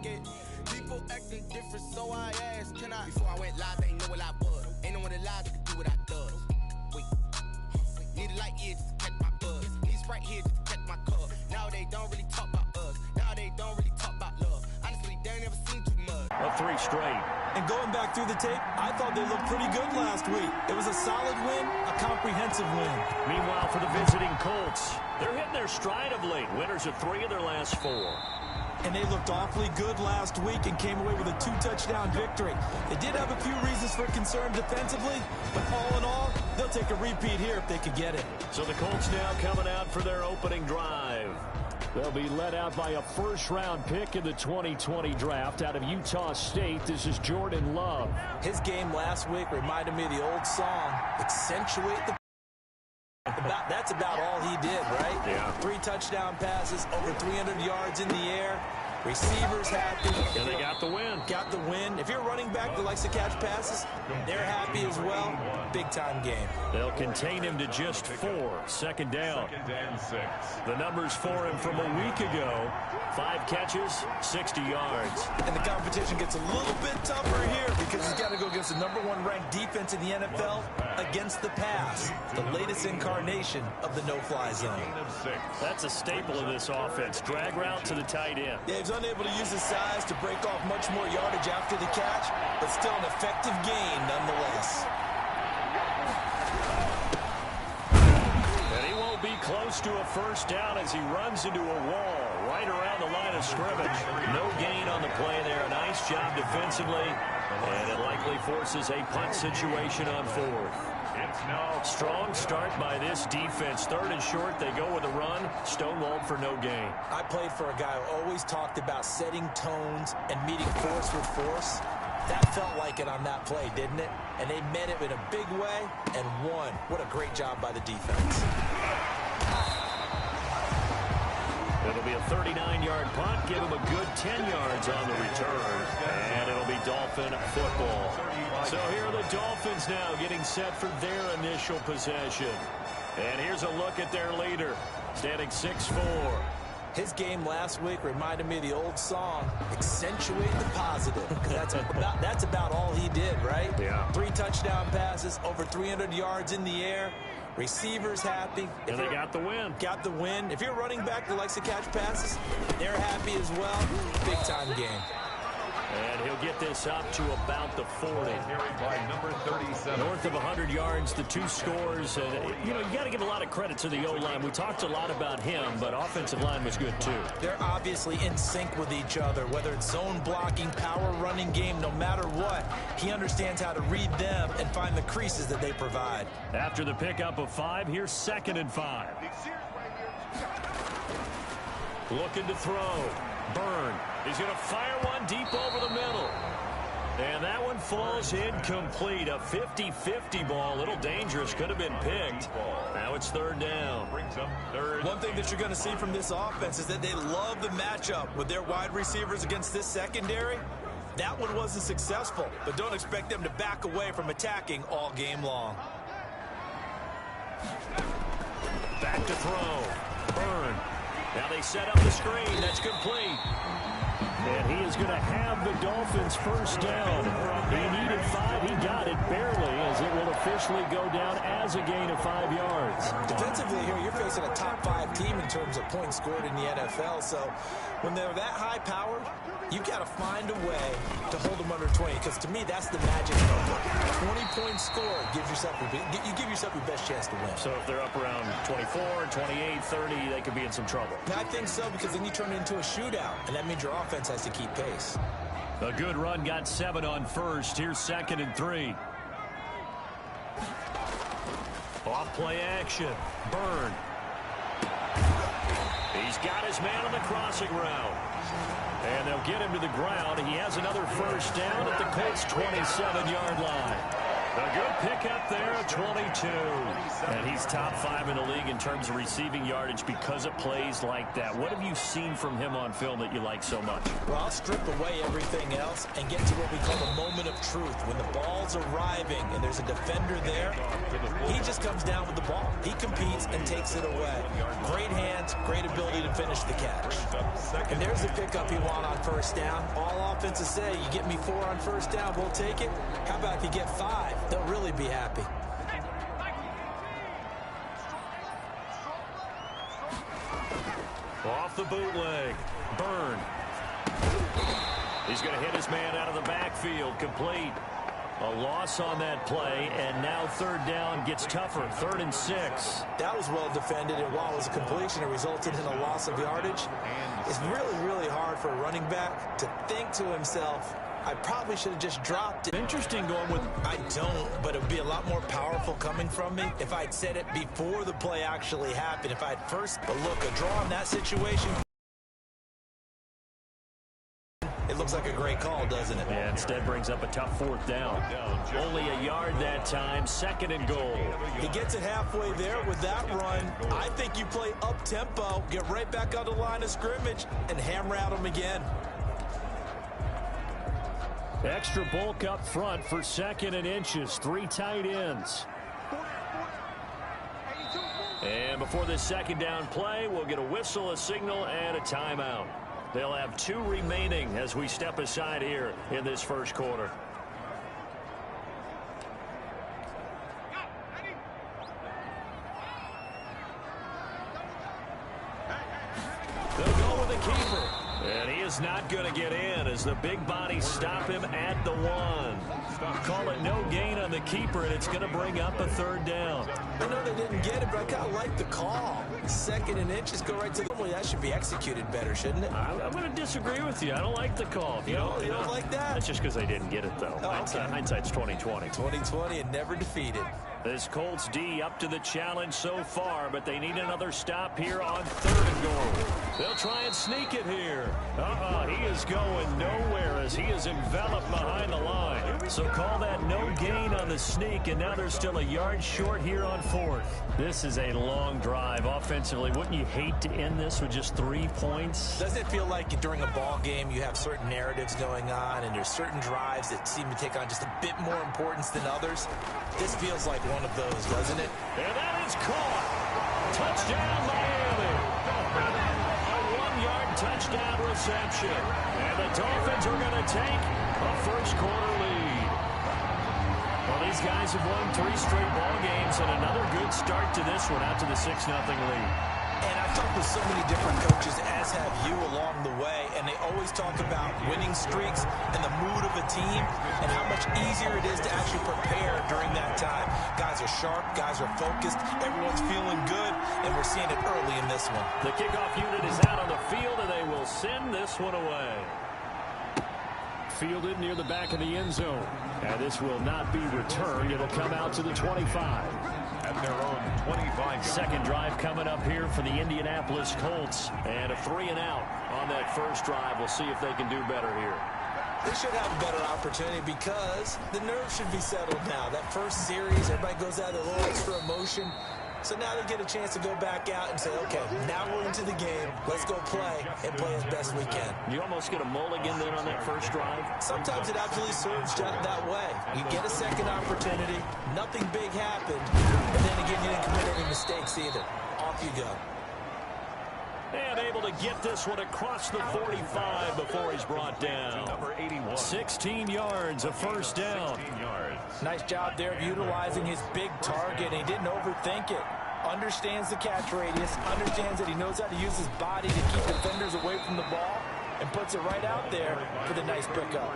get people acting different, so I asked, can I? Before I went live, they ain't know what I was. Ain't no one alive that could do what I does. Wait, need a light here just to catch my buzz. Need Sprite here just to catch my cup. Now they don't really talk about us. Now they don't really talk about love. Honestly, they ain't never seen too much. Up 3 straight. And going back through the tape, I thought they looked pretty good last week. It was a solid win, a comprehensive win. Meanwhile, for the visiting Colts, they're hitting their stride of late. Winners of 3 of their last 4. And they looked awfully good last week and came away with a 2-touchdown victory. They did have a few reasons for concern defensively, but all in all, they'll take a repeat here if they could get it. So the Colts now coming out for their opening drive. They'll be led out by a first-round pick in the 2020 draft out of Utah State. This is Jordan Love. His game last week reminded me of the old song, Accentuate the... That's about all he did, right? Yeah. 3 touchdown passes, over 300 yards in the air. Receivers happy. And they got the win. Got the win. If you're a running back that likes to catch passes, they're happy as well. Big-time game. They'll contain him to just 4. Second down. 2nd and 6. The numbers for him from a week ago. 5 catches, 60 yards. And the competition gets a little bit tougher here because he's got to go against the #1 ranked defense in the NFL against the pass. The latest incarnation of the no-fly zone. That's a staple of this offense. Drag route to the tight end. Yeah, he's unable to use his size to break off much more yardage after the catch, but still an effective gain nonetheless. And he won't be close to a first down as he runs into a wall right around the line of scrimmage. No gain on the play there. A nice job defensively, and it likely forces a punt situation on 4th. Strong start by this defense. 3rd and short, they go with a run. Stonewalled for no gain. I played for a guy who always talked about setting tones and meeting force with force. That felt like it on that play, didn't it? And they met it in a big way and won. What a great job by the defense. It'll be a 39-yard punt. Give him a good 10 yards on the return. And it'll be Dolphin football. So here are the Dolphins now getting set for their initial possession. And here's a look at their leader, standing 6'4". His game last week reminded me of the old song, Accentuate the Positive. That's about all he did, right? Yeah. 3 touchdown passes, over 300 yards in the air. Receivers happy. And they got the win. Got the win. If you're a running back that likes to catch passes, they're happy as well. Big-time game. And he'll get this up to about the 40. By number 37. North of 100 yards, the 2 scores. And, you got to give a lot of credit to the O-line. We talked a lot about him, but offensive line was good, too. They're obviously in sync with each other, whether it's zone blocking, power running game, no matter what. He understands how to read them and find the creases that they provide. After the pickup of 5, here's 2nd and 5. Looking to throw. Byrne. He's going to fire one deep over the middle. And that one falls incomplete. A 50-50 ball. A little dangerous. Could have been picked. Now it's 3rd down. One thing that you're going to see from this offense is that they love the matchup with their wide receivers against this secondary. That one wasn't successful, but don't expect them to back away from attacking all game long. Back to throw. Byrne. Now they set up the screen. That's complete. And he is going to have the Dolphins first down. He needed 5. He got it barely as it will officially go down as a gain of 5 yards. Defensively here, you're facing a top 5 team in terms of points scored in the NFL. So when they're that high-powered, you've got to find a way to hold them under 20. Because to me, that's the magic number. 20 points scored gives yourself you give yourself your best chance to win. So if they're up around 24, 28, 30, they could be in some trouble. I think so, because then you turn it into a shootout, and that means your offense has to keep pace. A good run got 7 on first. Here's 2nd and 3. Off play action. Byrne. He's got his man on the crossing route. And they'll get him to the ground. He has another first down at the Colts' 27-yard line. A good pickup there at 22. And he's top 5 in the league in terms of receiving yardage because of plays like that. What have you seen from him on film that you like so much? Well, I'll strip away everything else and get to what we call the moment of truth. When the ball's arriving and there's a defender there, he just comes down with the ball. He competes and takes it away. Great hands, great ability to finish the catch. And there's the pickup you want on first down. All offenses say, you get me 4 on first down, we'll take it. How about if you get 5? They'll really be happy. Off the bootleg. Byrne. He's going to hit his man out of the backfield. Complete. A loss on that play, and now third down gets tougher. 3rd and 6. That was well defended, and while it was a completion, it resulted in a loss of yardage. It's really, really hard for a running back to think to himself, I probably should have just dropped it. Interesting going with... I don't, but it would be a lot more powerful coming from me if I'd said it before the play actually happened. If I'd first... But look, a draw in that situation... It looks like a great call, doesn't it? Yeah, instead brings up a tough 4th down. Only a yard that time. 2nd and goal. He gets it halfway there with that run. I think you play up-tempo, get right back on the line of scrimmage, and hammer at him again. Extra bulk up front for 2nd and inches. 3 tight ends. And before this 2nd down play, we'll get a whistle, a signal, and a timeout. They'll have 2 remaining as we step aside here in this first quarter. They'll go with the keeper. And he is not going to get in as the big bodies stop him at the 1. Call it no gain on the keeper, and it's going to bring up a 3rd down. I know they didn't get it, but I kind of like the call. 2nd and inches, go right to the... Well, that should be executed better, shouldn't it? I'm going to disagree with you. I don't like the call. You don't like that? That's just because they didn't get it, though. Oh, okay. Hindsight's 20/20. 20/20 and never defeated. This Colts D up to the challenge so far, but they need another stop here on 3rd and goal. They'll try and sneak it here. He is going nowhere as he is enveloped behind the line. So call that no gain on the sneak, and now they're still a yard short here on 4th. This is a long drive offensively. Wouldn't you hate to end this with just 3 points? Doesn't it feel like during a ball game you have certain narratives going on and there's certain drives that seem to take on just a bit more importance than others? This feels like one of those, doesn't it? And that is caught. Touchdown, Miami. A 1-yard touchdown reception. And the Dolphins are going to take a first quarter lead. Well, these guys have won 3 straight ball games and another good start to this one out to the 6-0 lead. And I've talked with so many different coaches, as have you, along the way, and they always talk about winning streaks and the mood of a team and how much easier it is to actually prepare during that time. Guys are sharp, guys are focused, everyone's feeling good, and we're seeing it early in this one. The kickoff unit is out on the field, and they will send this one away. Fielded near the back of the end zone. And this will not be returned. It'll come out to the 25. At their own 25. 2nd drive coming up here for the Indianapolis Colts. And a 3-and-out on that first drive. We'll see if they can do better here. They should have a better opportunity because the nerves should be settled now. That first series, everybody goes out with a little extra emotion. So now they get a chance to go back out and say, okay, now we're into the game. Let's go play and play as best we can. You almost get a mulligan then on that first drive? Sometimes it absolutely serves that way. You get a second opportunity, nothing big happened, and then again, you didn't commit any mistakes either. Off you go. And able to get this one across the 45 before he's brought down. Number 81. 16 yards, a first down. 16 yards. Nice job there of utilizing his big target. He didn't overthink it. Understands the catch radius. Understands that he knows how to use his body to keep defenders away from the ball. And puts it right out there for the nice pickup.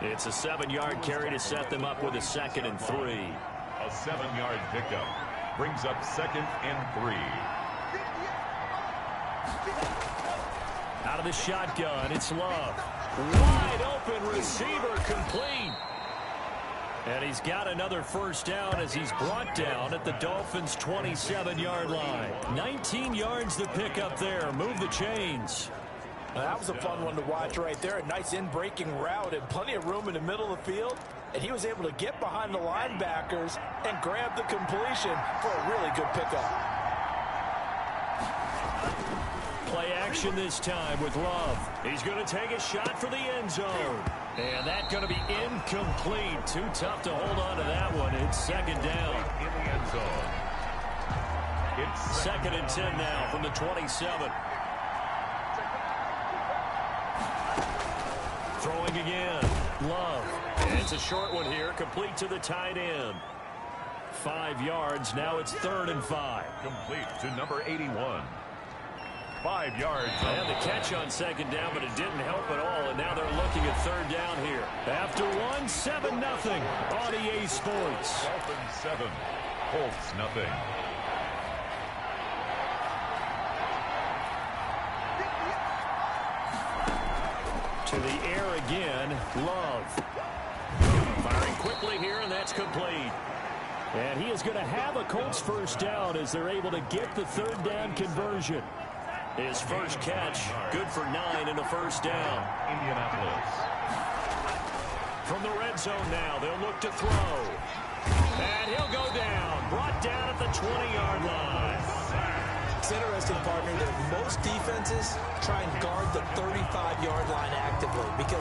It's a 7-yard carry to set them up with a 2nd and 3. A 7-yard pickup. Brings up 2nd and 3. Out of the shotgun, it's Love. Wide open receiver, complete. And he's got another first down as he's brought down at the Dolphins' 27-yard line. 19 yards to pick up there. Move the chains. That was a fun one to watch right there. A nice in-breaking route and plenty of room in the middle of the field. And he was able to get behind the linebackers and grab the completion for a really good pickup. Play action this time with Love. He's going to take a shot for the end zone. And that's going to be incomplete. Too tough to hold on to that one. It's second down. In the end zone. It's second and 10 now from the 27. Throwing again. Love. And it's a short one here, complete to the tight end. 5 yards, now it's 3rd and 5. Complete to number 81. 5 yards. They had the catch on second down, but it didn't help at all, and now they're looking at 3rd down here. After 1, 7-0. On EA Sports. 7. Colts nothing. To the air again, Love. Firing quickly here, and that's complete. And he is going to have a Colts first down as they're able to get the 3rd down conversion. His first catch, good for 9 and a first down. Indianapolis. From the red zone now, they'll look to throw. And he'll go down, brought down at the 20-yard line. It's interesting, partner, that most defenses try and guard the 35-yard line actively because